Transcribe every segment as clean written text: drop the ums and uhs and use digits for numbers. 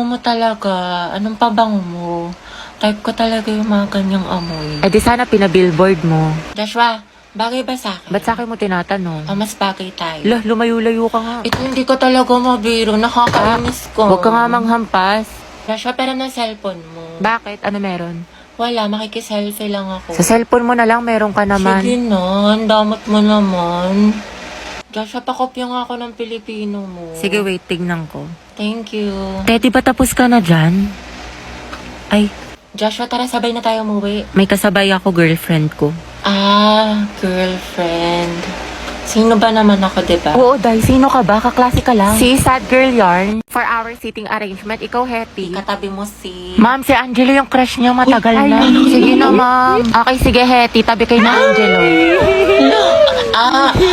Mo talaga, anong pabango mo? Type ko talaga yung mga ganyang amoy. Eh di sana pinabillboard mo. Joshua, bagay ba sa akin? Ba't sa akin mo tinatanong? Mas bagay tayo. Lah, lumayo-layo ka nga. Ito hindi ko talaga mabiro, nakakainis ko. Huwag ka nga manghampas. Joshua, pero ng cellphone mo. Bakit? Ano meron? Wala, makikiselfie lang ako. Sa cellphone mo na lang, meron ka naman. Sige na, ang damot mo naman. Joshua, pakopya nga ako ng Pilipino mo. Sige, wait, tignan ko. Thank you. Teti, ba tapos ka na dyan? Ay, Joshua, tara sabay na tayo umuwi. may kasabay ako, girlfriend ko. Girlfriend. Sino ba naman ako, diba? Oo, Day, sino ka ba? Kaklase ka lang. Si Sad Girl Yarn. For our seating arrangement, ikaw, Hetty. Katabi mo si... Ma'am, si Angelo yung crush niya matagal na. Sige na, ma'am. Okay, sige, Hetty. Tabi kayo na Angelo.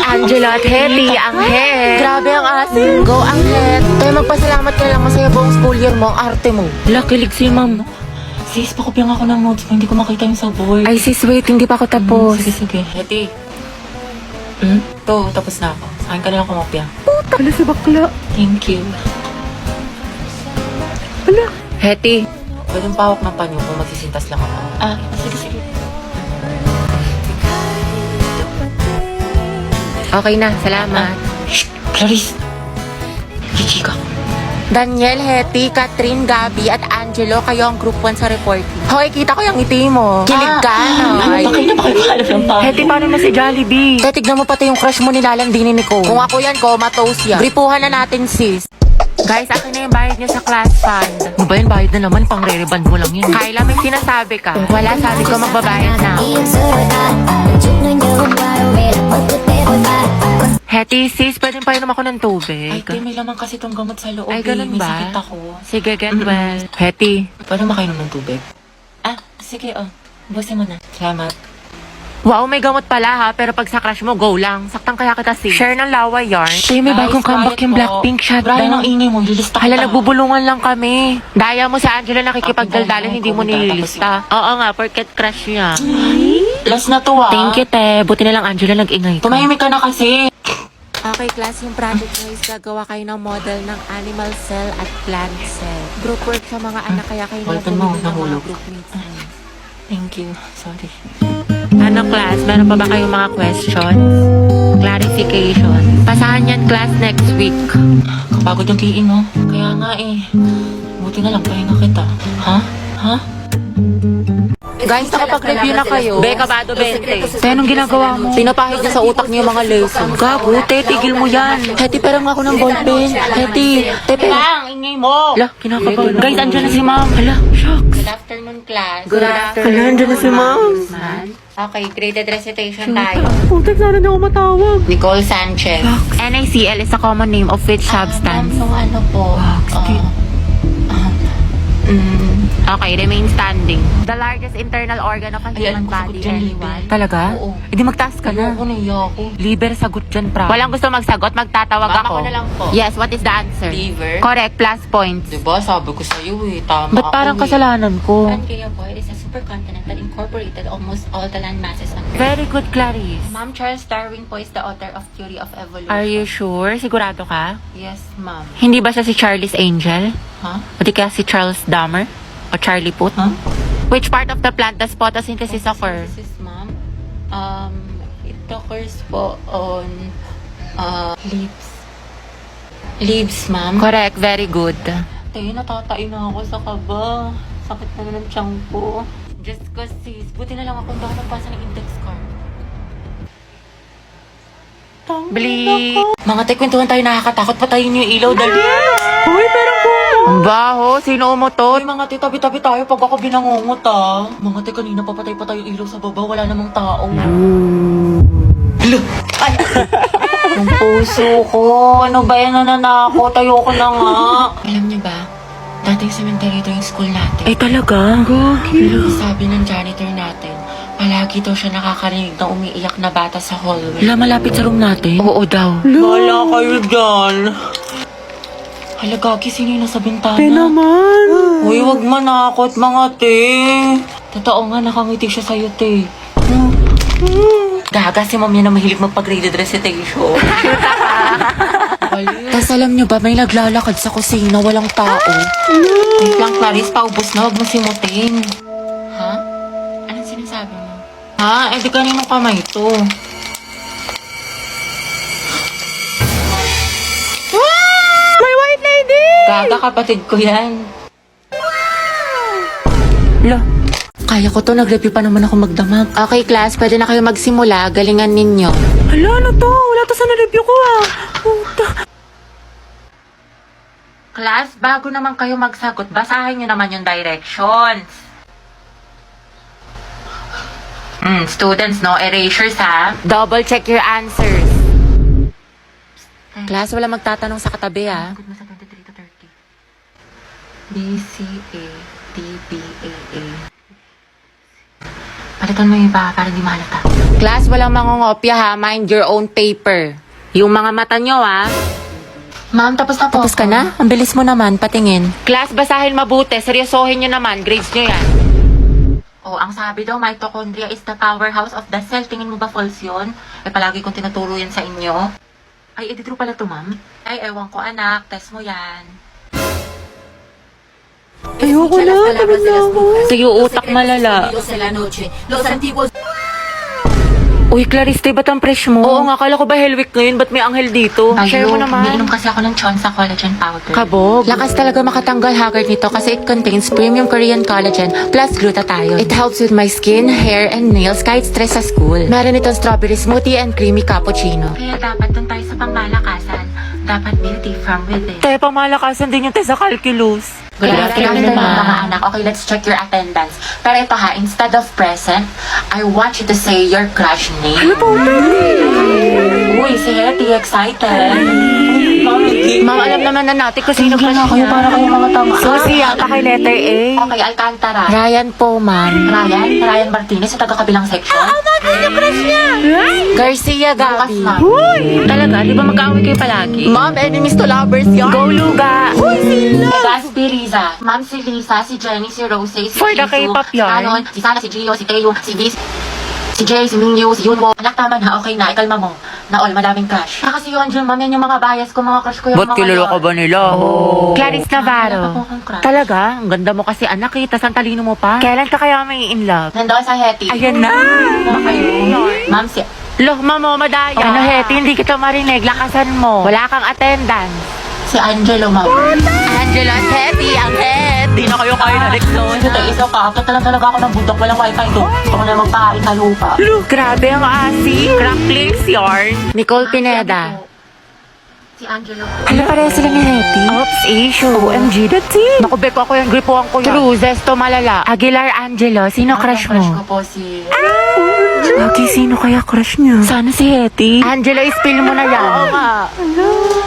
Angelo at Hetty, ang het. Grabe ang asin. Go, ang het. Tayo magpasalamat ka lang. Masaya buong school year mo. Ang arte mo. Lakilig si ma'am. Sis, pakopya nga ako ng notes mo. Hindi ko makita yung sa board. Ay, sis, wait. Hindi pa ako tapos. Sige, sige. Hetty. Tapos na ako. Sa akin ka na lang kumopya. Wala si bakla. Thank you. Wala. Hetty. Pwedeng pawak ng panyo kung magsisintas lang ako. Sige, sige. Okay na, salamat. Shh! Clarice! Chichika. Daniel, Hetty, Catherine, Gabby, at Angelo, kayo ang group 1 sa reporting. Hoy, kita ko yung ngiti mo. Kilig ka, no? Bakit na ba kayo makahalap ng panyo? Hetty, paano na si Jollibee? Tignan mo pati yung crush mo nilalandinin ni Nicole. Kung ako yan, comatose yan. Gripuhan na natin, sis. Guys, akin na yung bayad niya sa class fund. Ano ba yun? Bayad na naman, pang re-reband mo lang yun. Kyla, may sinasabi ka. Kung wala, sabi ko magbabayad na ako. Hetty, sis, pwede pa inom ako ng tubig. Ay, te, may laman kasi itong gamot sa loob. Ay, ganun May ba? sakit ako. Sige, get well. Hetty. Paano makainom ng tubig? Sige, busin mo na. Salamat. Wow, may gamot pala ha, pero pag sa crush mo, go lang. Saktan kaya kita, sis. Share ng laway yarn. Tay, may bagong comeback yung Blackpink Brian, ang shutdown. ingay mo. Lilista Hala, kita. nagbubulungan lang kami. Daya mo sa Angela nakikipagdaldalan, hindi mo nililista. Oo nga, porket crush niya. Last na to, Thank you, te. Buti na lang, Angela, nag-ingay ka. Tumahimik ka na kasi. Okay, class, yung project nyo is gagawa kayo ng model ng animal cell at plant cell. Group work sa mga anak, kaya kayo Ballpen mo, nahulog ng mga nahulog. groupmates niyo. Thank you. Sorry. Ano, class? Meron pa ba kayong mga questions? Clarification. Pasahan yan, class, next week. Kapagod yung kiin, no? Kaya nga buti na lang pahinga kita. Ha? Guys, nakapag-review na kayo. Beka Bado 20. Kaya anong ginagawa mo? Pinapahid niya sa utak niyo yung mga lesson. Gago, te, tigil mo yan. Hetty, pero nga ako ng ballpen. Hetty, te, pero... Lang, ingay mo! Hala, kinakabahan. Guys, andyan na si ma'am. Hala, shucks. Good afternoon, class. Good afternoon. Hala, andyan na si ma'am. Okay, graded recitation tayo. Putek, sana na ako matawag. Nicole Sanchez. NaCl is a common name of which substance? Yung ano po? Okay, remain standing. The largest internal organ of a Ayan, human sagot body. dyan, Anyone? liver. Talaga? Oo. Hindi magtaas ka na. Ayoko na ako. Liver, sagot dyan, pra. Walang gusto magsagot, magtatawag Mama ako. ko na lang po. Yes, what is the answer? Liver. Correct, plus points. Diba, sabi ko sa'yo tama Ba't parang kasalanan ko? Pankea po is a supercontinent that incorporated almost all the land masses on Earth. Very good, Clarice. Ma'am, Charles Darwin po is the author of Theory of Evolution. Are you sure? Sigurado ka? Yes, ma'am. Hindi ba siya si Charlie's Angel? Huh? O di kaya si Charles Dahmer? O Charlie Puth? Huh? Which part of the plant does photosynthesis occur? This is, ma'am. It occurs po on leaves. Leaves, ma'am. Correct, very good. Tayo, natatain na ako sa kaba. Sakit na ng tiyan ko. Just cause, sis. Buti na lang ako hindi ako nagbasa ng index card. Bleep. Mga te, kwentuhan tayo, nakakatakot. Patayin niyo yung ilaw, dali. Uy, parang ko. Ang baho, sino umutot? Uy, mga te, tabi-tabi tayo pag ako binangungot, ah. Mga te, kanina papatay pa tayo yung ilaw sa baba. Wala namang tao. Hello. Ay! Ang puso ko. Ano ba yan, nananakot? Ayoko na nga. Alam niyo ba? Dating cemetery ito yung school natin. Ay, talaga? Gagi. Sabi ng janitor natin, palagi daw siya nakakarinig ng umiiyak na bata sa hallway. Wala, malapit sa room natin? Oo daw. Wala kayo dyan. Hala, Gagi, sino yung nasa bintana? naman. Uy, wag manakot, mga te. Totoo nga, nakangiti siya sa'yo, te. Gaga, si ma'am yan na mahilig magpag-graded recitation. Tapos alam nyo ba, may naglalakad sa kusina, walang tao. Wait lang, Clarice, paubos na. Huwag mo simutin. Ha? Anong sinasabi mo? Ha? Eh, di kaninong kamay to? May white lady! Gaga, kapatid ko yan. Lo, kaya ko to, nag-review pa naman ako magdamag. Okay, class, pwede na kayo magsimula. Galingan ninyo. Hala, ano to? Wala to sa na-review ko ah. Puta. Class, bago naman kayo magsagot, basahin nyo naman yung directions. Students, no erasures, ha? Double check your answers. Class, wala magtatanong sa katabi, ah. Sagot mo sa 23 to 30. B, C, A, D, B, A, A. Palitan mo yung iba para di mahalata. Class, walang mangungopya, ha. Mind your own paper. Yung mga mata nyo, ha. Ma'am, tapos na po. Tapos ka na? Ang bilis mo naman, patingin. Class, basahin mabuti. Seryosohin nyo naman. Grades nyo yan. Oh, ang sabi daw, mitochondria is the powerhouse of the cell. Tingin mo ba false yun? Eh, palagi kong tinuturo yan sa inyo. Ay, edi true pala to, ma'am. Ay, ewan ko, anak. Test mo yan. Ayoko na, tapos na ako. Tuyo utak malala. Uy, Clarice, ba't ang fresh mo? Oo nga, kala ko ba Hell Week ngayon? Ba't may anghel dito? Share mo naman. Umiinom kasi ako ng Chonsa collagen powder. Kabog. Lakas talaga makatanggal haggard nito kasi it contains premium Korean collagen plus glutathione. It helps with my skin, hair, and nails kahit stress sa school. Meron itong strawberry smoothie and creamy cappuccino. Kaya dapat dun tayo sa pangmalakasan. Dapat beauty from within. Tayo pamalakasan din yung test sa calculus. Good afternoon, afternoon, ma'am. mga anak. Okay, let's check your attendance. Pero ito ha, instead of present, I want you to say your crush name. Ano po? Uy, si Hetty, excited. Ma'am, alam naman na natin kung sino crush niya. Para kayo mga tama. Susi, yata kay letter A. Okay, Alcantara. Ryan po, ma'am. Ryan Martinez, sa taga-kabilang section. Garcia Bukas, Gabi. ma'am. Talaga? Di ba mag-aaway kayo palagi? Ma'am, enemies to lovers yan. Go, Luga! Gaspi Riza. Ma'am, si Lisa, si Jenny, si Rose, si For the Jisoo, K-pop si yarn. Anon, si Sana, si Gio, si Taeyo, si Viz, si Jay, si Mingyu, si Yunwo. Anak, tama na. Okay na. Ikalma mo. Na all, madaming crush. Kasi yung Angel, ma'am, yan yung mga bias ko, mga crush ko yung Ba't mga kilala yun. ka ba nila? Clarice Navarro. Wala pa po akong crush. Talaga? Ang ganda mo kasi anak, kita ang talino mo pa. Kailan ka kaya may in love? Nandoon sa Hetty. Ayan na! Mga kayo. Ma'am, si... Loh, mamo, madaya. Ano, Hetty, hindi kita marinig. Lakasan mo. Wala kang attendance. Si Angelo, ma'am. Angelo at Hetty, ang head. Di na kayo kayo na leksyon. Ito, iso ka. After talaga ako ng bundok. Walang wifi to. Gusto ko na magpakain sa lupa. Grabe ang asi. Crack lips yarn. Nicole Pineda. Si Angelo. Ano pareha sila ni Hetty? Oops, issue. OMG, that's it. Naku, Beko, ako yan. Gripuan ko yan. True, Zesto Malala. Aguilar Angelo, sino crush Crush ko mo? po si... Lagi, sino kaya crush niya? Sana si Hetty. Angelo, spill mo na yan. Oo nga.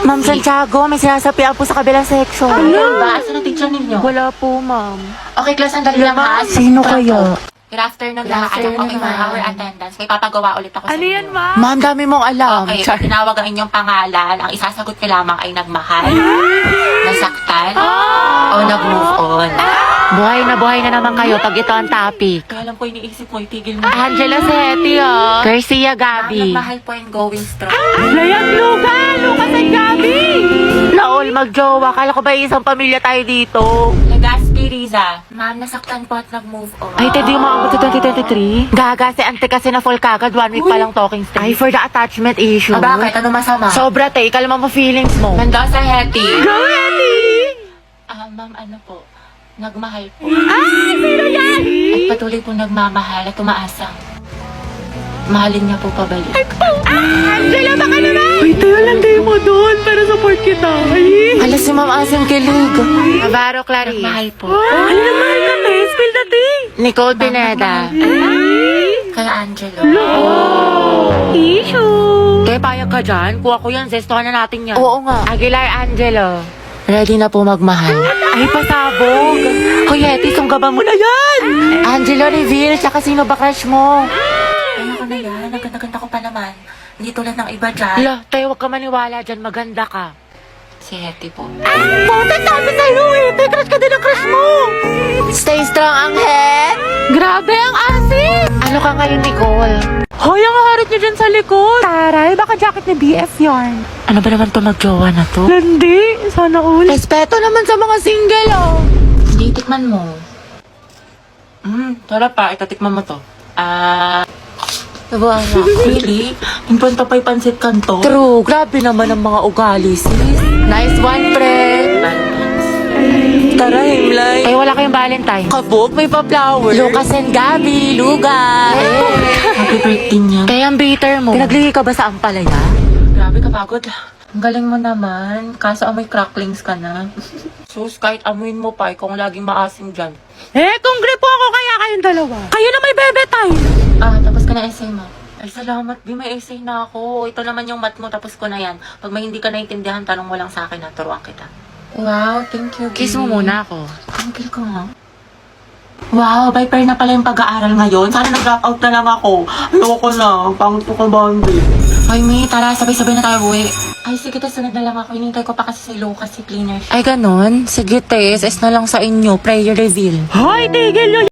Ma'am Santiago, may sinasapian po sa kabilang section. Ano ba? Asa na teacher ninyo? Wala po, ma'am. Okay, class, sandali lang ha. Sino kaya? Good afternoon lahat. Okay, for our attendance. May papagawa ulit ako sa Ano inyo. yan, ma'am? Ma'am, dami mong alam. Okay, Char. pag tinawag ang inyong pangalan, ang isasagot ko lamang ay nagmahal, nasaktan, o nag-move on. Buhay na naman kayo pag ito ang topic. Kaya alam ko iniisip mo, itigil mo. Angelo si Hetty, oh. Garcia Gabi. Nagmahal po and going strong. Layag, Luka! Luka sa Gabi! Laol, magjowa. Kala ko ba isang pamilya tayo dito? Legaspi Riza. Ma'am, nasaktan po at nag-move on. Ay, Teddy, umaabot sa 2023? Gaga, si Ante kasi na full kagad. 1 week pa lang talking stage. Ay, for the attachment issue. Ah, bakit? Ano masama? Sobra, te. Kalma mo feelings mo. Nandun sa Hetty. Go, Hetty! Ma'am, ano po? Nagmahal po. Ay, sino yan? At patuloy po nagmamahal at umaasang. Mahalin niya po pabalik. Angela, baka naman! Uy, tayo lang tayo mo doon para support kita. Ay! Alas si Ma'am Asim kilig. Navarro Clarice. Mahal po. Ano naman ka, te? Spill the tea! Nicole Pineda. Kaya Angelo. Issue! Kaya payag ka dyan? Kuha ko yan. Zestohan na natin yan. Oo nga. Aguilar Angelo. Ready na po magmahal. Ay, pasabog! Kuya Hetty, sunggaban mo na yan! Angelo reveal, tsaka sino ba crush mo? Ayoko na yan. Naganda-ganda ko pa naman. Hindi tulad ng iba dyan. Hala, tayo huwag ka maniwala dyan. Maganda ka. Si Hetty po. Puta, sabi sa'yo, Hetty. Crush ka din ang crush mo. Stay strong ang head. Grabe ang asin. Ano ka ngayon, Nicole? Hoy, ang harit niyo dyan sa likod! Taray, Ay, baka jacket ni BF yarn. Ano ba naman to nagjowa na to? Landi, sana all. Respeto naman sa mga single, oh. Hindi, tikman mo. Tara pa, itatikman mo to. Diba? Really? Impanta pa'y pansit kanto? True, grabe naman ang mga ugali, sis. Nice one, pre. Tara, Himlay. Ay, wala kayong Valentine. Kabog, may pa-flower. Lucas and Gabby, Luga. Happy birthday niya. Kaya ang bitter mo. Pinaglihi ka ba sa ampalaya? Grabe kapagod. Ang galing mo naman. Kaso amoy cracklings ka na. Sus, kahit amuin mo pa, kung laging maasim dyan. Kung gripo ako kaya kayong dalawa. Kayo na may bebe tayo. Tapos ka na essay mo. Ay, salamat. Di, may essay na ako. Ito naman yung math mo, tapos ko na yan. Pag may hindi ka naintindihan, tanong mo lang sa akin, turuan kita. Wow, thank you. Kiss mo muna ako. Thank you ka nga. Wow, by pair na pala yung pag-aaral ngayon. Sana nag-drop out na lang ako. Ayoko na. Pangit ko ka, Bambi. Hoy, Mi, tara. Sabay-sabay na tayo buwi. Ay, sige, sunod na lang ako. Hinintay ko pa kasi si Lucas, si cleaner. Ay, ganon? Sige, te. SS na lang sa inyo. Prayer reveal. Hoy, tigil nyo